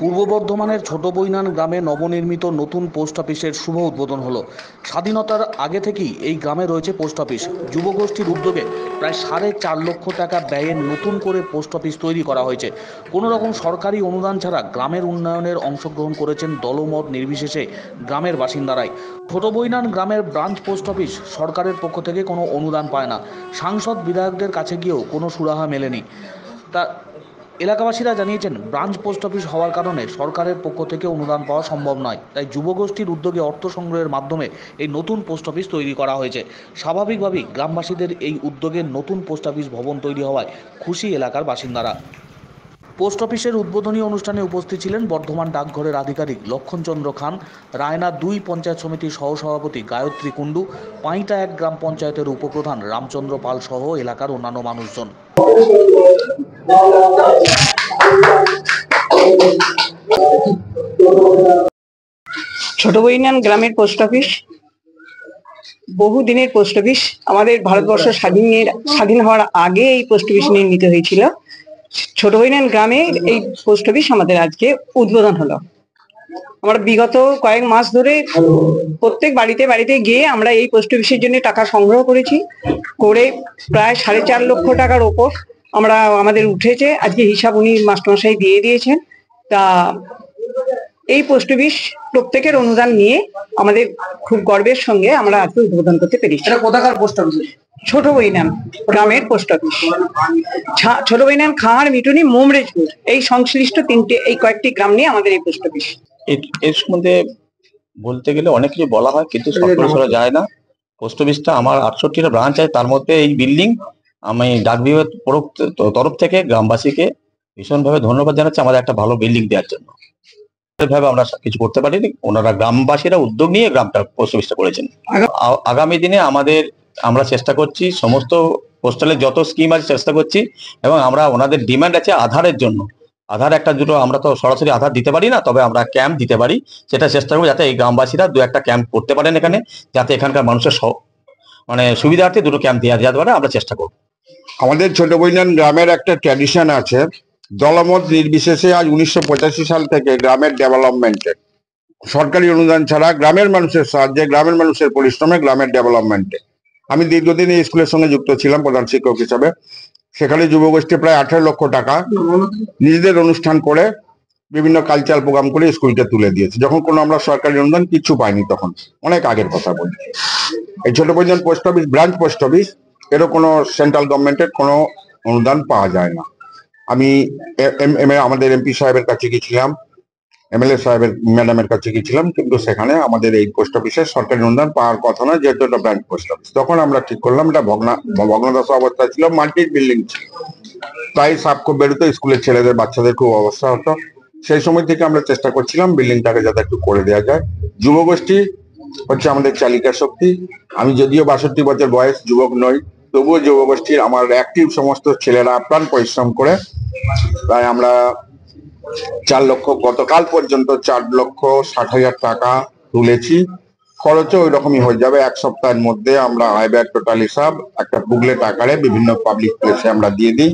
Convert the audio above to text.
পূর্ব বর্ধমানের ছোট বৈনান গ্রামে নবনির্মিত নতুন পোস্ট অফিসের শুভ উদ্বোধন হলো। স্বাধীনতার আগে থেকেই এই গ্রামে রয়েছে পোস্ট অফিস। যুবগোষ্ঠীর উদ্যোগে প্রায় 4.5 লক্ষ টাকা ব্যয়ে নতুন করে পোস্ট অফিস তৈরি করা হয়েছে। কোনো রকম সরকারি অনুদান ছাড়া গ্রামের উন্নয়নের অংশগ্রহণ করেছেন দলমত নির্বিশেষে গ্রামের বাসিন্দারাই। ছোট বৈনান গ্রামের ব্রাঞ্চ পোস্ট অফিস সরকারের পক্ষ থেকে কোনো অনুদান পায় না। সাংসদ বিধায়কদের কাছে গিয়েও কোনো সুরাহা মেলেনি। তা এলাকাবাসীরা জানিয়েছেন, ব্রাঞ্চ পোস্ট অফিস হওয়ার কারণে সরকারের পক্ষ থেকে অনুদান পাওয়া সম্ভব নয়। তাই যুবগোষ্ঠীর উদ্যোগে অর্থ সংগ্রহের মাধ্যমে এই নতুন পোস্ট অফিস তৈরি করা হয়েছে। স্বাভাবিকভাবেই গ্রামবাসীদের এই উদ্যোগে নতুন পোস্ট অফিস ভবন তৈরি হওয়ায় খুশি এলাকার বাসিন্দারা। পোস্ট অফিসের উদ্বোধনী অনুষ্ঠানে উপস্থিত ছিলেন বর্ধমান ডাকঘরের আধিকারিক লক্ষণচন্দ্র খান, রায়না 2 পঞ্চায়েত সমিতির সহসভাপতি গায়ত্রী কুণ্ডু, পাইটা 1 গ্রাম পঞ্চায়েতের উপপ্রধান রামচন্দ্র পাল সহ এলাকার অন্যান্য মানুষজন। ছোট বৈনান গ্রামের পোস্ট অফিস বহুদিনের পোস্ট অফিস। আমাদের ভারতবর্ষ স্বাধীন হওয়ার আগে এই পোস্ট অফিস নির্মিত হয়েছিল। ছোট বৈনান গ্রামে এই পোস্ট অফিস আমাদের আজকে উদ্বোধন হলো। আমরা বিগত কয়েক মাস ধরে প্রত্যেক বাড়িতে বাড়িতে গিয়ে আমরা এই পোস্ট অফিসের জন্য টাকা সংগ্রহ করেছি। করে প্রায় 4.5 লক্ষ টাকার ওপর আমরা আমাদের উঠেছে। আজকে হিসাব উনি মাস্টারমশাই দিয়ে দিয়েছেন। তা এই পোস্ট অফিস প্রত্যেকের অনুদান নিয়ে আমাদের খুব গর্বের সঙ্গে আমরা আজকে উদ্বোধন করতে পেরেছি। এটা কোথাকার পোস্ট অফিস? ছোট বৈনান গ্রামের পোস্ট অফিস। ছোট বৈনান, খাঁড়, মিটুনি, মোমরেজপুর এই সংশ্লিষ্ট এই কয়েকটি গ্রাম নিয়ে আমাদের এই পোস্ট অফিস। এর সম্বন্ধে বলতে গেলে অনেক কিছু বলা হয়, কিন্তু সব করা যায় না। পোস্ট অফিসটা আমার 68টা ব্রাঞ্চ আছে, তার মধ্যে এই বিল্ডিং আমি ডাক বিভাগের তরফ থেকে গ্রামবাসীকে ভীষণভাবে ধন্যবাদ জানাচ্ছি আমাদের একটা ভালো বিল্ডিং দেওয়ার জন্য। ভাবে আমরা কিছু করতে পারিনি, ওনারা গ্রামবাসীরা উদ্যোগ নিয়ে গ্রামটা পোস্ট অফিসটা করেছেন। আগামী দিনে আমরা চেষ্টা করছি সমস্ত পোস্টালের যত স্কিম আছে চেষ্টা করছি, এবং আমরা ওনাদের ডিমান্ড আছে আধারের জন্য। আধার একটা দুটো আমরা তো সরাসরি আধার দিতে পারি না, তবে আমরা ক্যাম্প দিতে পারি। সেটা চেষ্টা করবো যাতে এই গ্রামবাসীরা 2-1টা ক্যাম্প করতে পারেন এখানে, যাতে এখানকার মানুষের সুবিধার্থে 2টো ক্যাম্প দেওয়া যেতে পারে, আমরা চেষ্টা করবো। আমাদের ছোট বৈনান গ্রামের একটা ট্র্যাডিশন আছে, দলমত নির্বিশেষে আজ 1985 সাল থেকে গ্রামের ডেভেলপমেন্টে সরকারি অনুদান ছাড়া গ্রামের মানুষের সাহায্যে, গ্রামের মানুষের পরিশ্রমে গ্রামের ডেভেলপমেন্টে আমি দীর্ঘদিন এই স্কুলের সঙ্গে যুক্ত ছিলাম প্রধান শিক্ষক হিসাবে। সেখানে যুবগোষ্ঠী প্রায় 18 লক্ষ টাকা নিজেদের অনুষ্ঠান করে বিভিন্ন কালচারাল প্রোগ্রাম করে স্কুলকে তুলে দিয়েছে, যখন কোনো আমরা সরকারি অনুদান কিছু পাইনি। তখন অনেক আগের কথা বলছি। এই ছোট Boinan post office branch post office, এরও কোনো সেন্ট্রাল গভর্নমেন্টের কোনো অনুদান পাওয়া যায় না। আমি আমাদের এমপি সাহেবের কাছে গিয়েছিলাম, এমএলএ সাহেবের ম্যাডামের কাছে গিয়েছিলাম, কিন্তু সেখানে আমাদের এই পোস্ট অফিসের সরকারি অনুদান পাওয়ার কথা না, যেহেতু এটা ব্রাঞ্চ পোস্ট অফিস। তখন আমরা ঠিক করলাম, এটা ভগ্নদশা অবস্থা ছিল, মাল্টির বিল্ডিং ছিল, তাই সাপ খুব বেরোতো, স্কুলের ছেলেদের বাচ্চাদের খুব অবস্থা হতো। সেই সময় থেকে আমরা চেষ্টা করছিলাম বিল্ডিংটাকে যাতে একটু করে দেওয়া যায়। যুবগোষ্ঠী হচ্ছে আমাদের চালিকা শক্তি। আমি যদিও 62 বছর বয়স, যুবক নই, তবুও যুবগোষ্ঠীর আমার অ্যাক্টিভ সমস্ত ছেলেরা প্রাণ পরিশ্রম করে তাই আমরা 4 লক্ষ, গতকাল পর্যন্ত 4,60,000 টাকা তুলেছি। খরচও ওই রকমই হয়ে যাবে। 1 সপ্তাহের মধ্যে আমরা আয় ব্যয় টোটাল হিসাব একটা বুকলেট আকারে বিভিন্ন পাবলিক প্লেসে আমরা দিয়ে দিই।